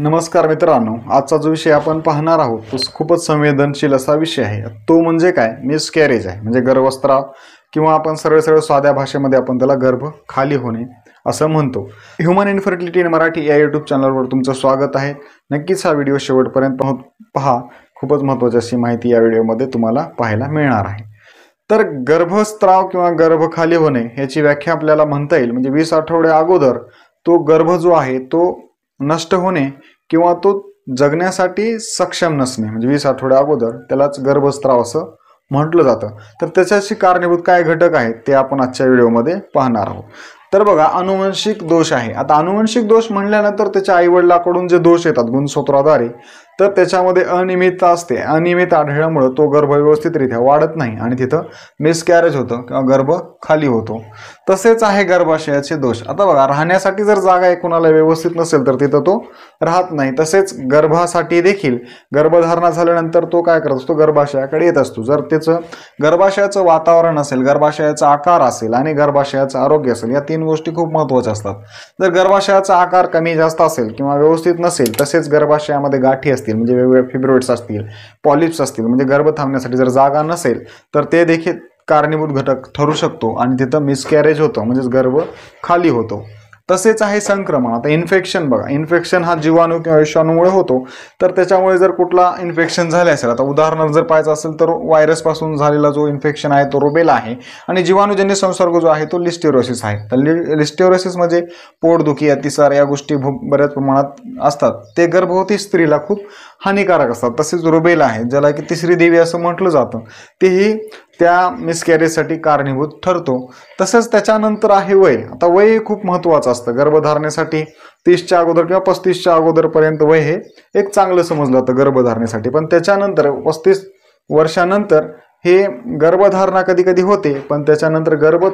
नमस्कार मित्रांनो, आजचा जो विषय आपण पाहणार आहोत तो खूपच संवेदनशील असा विषय आहे। तो म्हणजे काय, मिसकॅरेज आहे। म्हणजे गर्भस्राव किंवा आपण सरळ सरळ साध्या भाषेमध्ये आपण त्याला गर्भ खाली होणे असं म्हणतो। ह्यूमन इन्फर्टिलिटी इन मराठी या यूट्यूब चॅनलवर तुमचं स्वागत आहे। नक्कीच हा व्हिडिओ शेवटपर्यंत पहा, खूपच महत्त्वाची अशी माहिती या व्हिडिओमध्ये तुम्हाला पाहायला मिळणार आहे। तर गर्भस्राव किंवा गर्भ खाली होणे याची व्याख्या आपल्याला म्हणता येईल म्हणजे 20 आठवडे अगोदर तो गर्भ जो आहे तो नष्ट होणे किंवा तो जगण्यासाठी सक्षम नसणे, म्हणजे 20 आठवडे अगोदर त्यालाच गर्भस्राव असं म्हटलं जातं। तर त्याच्याशी कारणीभूत काय घटक आहेत ते आपण आजच्या व्हिडिओमध्ये पाहणार आहोत। तर बघा, अनुवंशिक दोष आहे। आता अनुवंशिक दोष म्हणल्यानंतर त्याच्या आईवडिलाकडून जे दोष येतात गुणसूत्राद्वारे, तर त्याच्यामध्ये अनियमितता असते। अनियमित आढळल्यामुळे तो गर्भ व्यवस्थितरित्या वाढत नाही आणि तिथं मिसकॅरेज होतं किंवा गर्भ खाली होतो। तसेच आहे गर्भाशयाचे दोष। आता बघा, राहण्यासाठी जर जागा आहे कोणाला व्यवस्थित नसेल तर तिथं तो राहत नाही। तसेच गर्भासाठी देखील गर्भधारणा झाल्यानंतर तो काय करत असतो, गर्भाशयाकडे येत असतो। जर त्याचं गर्भाशयाचं वातावरण असेल, गर्भाशयाचा आकार असेल आणि गर्भाशयाचं आरोग्य असेल, या तीन गोष्टी खूप महत्त्वाच्या असतात। जर गर्भाशयाचा आकार कमी जास्त असेल किंवा व्यवस्थित नसेल, तसेच गर्भाशयामध्ये गाठी असतील म्हणजे वेगवेगळे फिब्रॉइड्स असतील, पॉलिप्स असतील, म्हणजे गर्भ थांबण्यासाठी जर जागा नसेल तर ते देखील कारणीभूत घटक ठरू शकतो आणि तिथं मिसकॅरेज होतं, म्हणजेच गर्भ खाली होतो। तसेच आहे संक्रमण। आता इन्फेक्शन बघा, इन्फेक्शन हा जीवाणू किंवा विषाणूमुळे होतो। तर त्याच्यामुळे जर कुठला इन्फेक्शन झाले असेल, आता उदाहरण जर पाहायचं असेल तर व्हायरस पासून झालेला जो इन्फेक्शन आहे तो रुबेला आहे आणि जीवाणूजन्य संसर्ग जो आहे तो लिस्टेरोसिस आहे। तर लिस्टेरोसिस म्हणजे पोटदुखी, अतिसार या गोष्टी बऱ्याच प्रमाणात असतात। ते गर्भवती स्त्रीला खूप हानिकारक असतात। तसेच रुबेला आहे, ज्याला की तिसरी देवी असं म्हटलं जातं, तेही त्या मिसकॅरेजसाठी कारणीभूत ठरतो। तसंच त्याच्यानंतर आहे वय। आता वय खूप महत्त्वाचं असतं गर्भधारणेसाठी। 30च्या अगोदर किंवा 35च्या अगोदर पर्यंत वय हे एक चांगलं समजलं जातं गर्भधारणेसाठी। पण त्याच्यानंतर 35 वर्षानंतर हे गर्भधारणा कधी कधी होते, पण त्याच्यानंतर गर्भ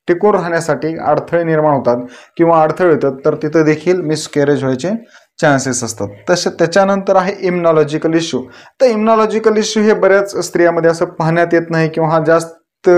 टिकून राहण्यासाठी अडथळे निर्माण होतात किंवा अडथळे येतात, तर तिथं देखील मिसकॅरेज व्हायचे चान्सेस असतात। तसे त्याच्यानंतर आहे इम्युनॉलॉजिकल इश्यू। तर इम्युनॉलॉजिकल इश्यू हे बऱ्याच स्त्रियांमध्ये असं पाहण्यात येत नाही किंवा हा जास्त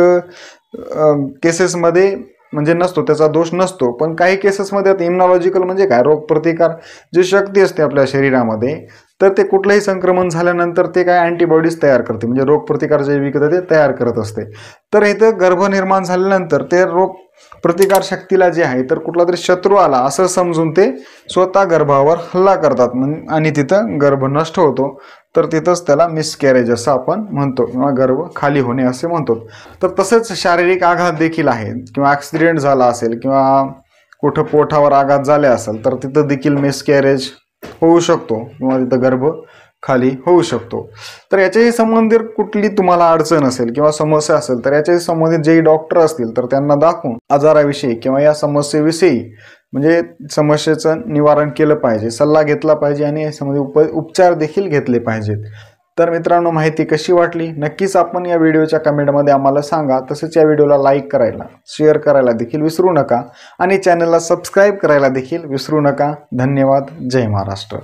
केसेसमध्ये म्हणजे नसतो, त्याचा दोष नसतो। पण काही केसेसमध्ये आता इम्युनॉलॉजिकल म्हणजे काय, रोगप्रतिकार जी शक्ती असते आपल्या शरीरामध्ये, तर ते कुठलंही संक्रमण झाल्यानंतर ते काय अँटीबॉडीज तयार करते, म्हणजे रोगप्रतिकार जैविकता ते तयार करत असते। तर इथं गर्भ निर्माण झाल्यानंतर ते रोग प्रतिकार शक्तीला जे आहे तर कुठला तरी शत्रू आला असं समजून ते स्वतः गर्भावर हल्ला करतात आणि तिथं गर्भ नष्ट होतो। तर तिथंच त्याला मिसकॅरेज असं आपण म्हणतो किंवा गर्भ खाली होणे असे म्हणतो। तर तसेच शारीरिक आघात देखील आहे, किंवा ॲक्सिडेंट झाला असेल किंवा कुठं पोटावर आघात झाले असेल तर तिथं देखील मिसकॅरेज होऊ शकतो किंवा तिथं गर्भ खाली होऊ शकतो। तर याच्याशी संबंधित कुठली तुम्हाला अडचण असेल किंवा समस्या असेल तर याच्याशी संबंधित जे डॉक्टर असतील तर त्यांना दाखवून आजाराविषयी किंवा या समस्येविषयी म्हणजे समस्येचं निवारण केलं पाहिजे, सल्ला घेतला पाहिजे आणि याच्यामध्ये उपचार देखील घेतले पाहिजेत। तर मित्रांनो, माहिती कशी वाटली नक्कीच आपण या व्हिडिओच्या कमेंटमध्ये आम्हाला सांगा। तसेच या व्हिडिओला लाईक करायला, शेअर करायला देखील विसरू नका आणि चॅनलला सबस्क्राईब करायला देखील विसरू नका। धन्यवाद। जय महाराष्ट्र।